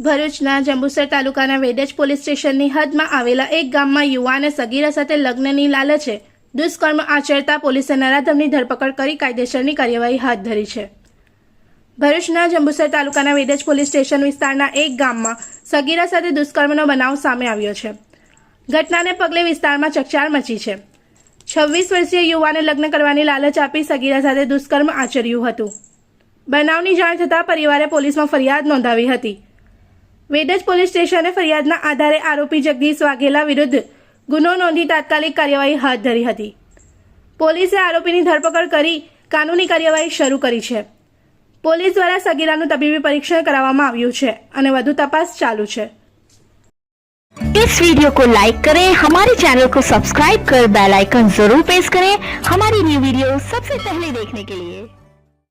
ભરૂચના જંબુસર તાલુકાના વેડજ પોલીસ સ્ટેશનની હદમાં આવેલા એક ગામમાં યુવાને સગીરા સાથે લગ્નની લાલચે દુષ્કર્મ આચરતા પોલીસે નરાધમની ધરપકડ કરી કાયદેસરની કાર્યવાહી હાથ ધરી છે। ભરૂચના જંબુસર તાલુકાના વેડજ પોલીસ સ્ટેશન વિસ્તારના એક ગામમાં સગીરા સાથે દુષ્કર્મનો બનાવ સામે આવ્યો છે। ઘટનાને પગલે વિસ્તારમાં ચકચાર મચી છે। 26 વર્ષીય યુવાને લગ્ન કરવાની લાલચ આપી સગીરા સાથે દુષ્કર્મ આચર્યું હતું। બનાવની જાણ થતાં પરિવારે પોલીસમાં ફરિયાદ નોંધાવી હતી। વેડજ પોલીસ સ્ટેશને ફરિયાદના આધારે આરોપી જગદીશ વાઘેલા વિરુદ્ધ ગુનો નોંધી તાત્કાલિક કાર્યવાહી હાથ ધરી હતી। પોલીસે આરોપીની ધરપકડ કરી કાનૂની કાર્યવાહી શરૂ કરી છે। પોલીસ દ્વારા સગીરાનું તબીબી પરીક્ષણ કરાવવામાં આવ્યું છે અને વધુ તપાસ ચાલુ છે। इस वीडियो को लाइक करें, हमारे चैनल को सब्सक्राइब कर बेल आइकन जरूर प्रेस करें हमारी न्यू वीडियो सबसे पहले देखने के लिए।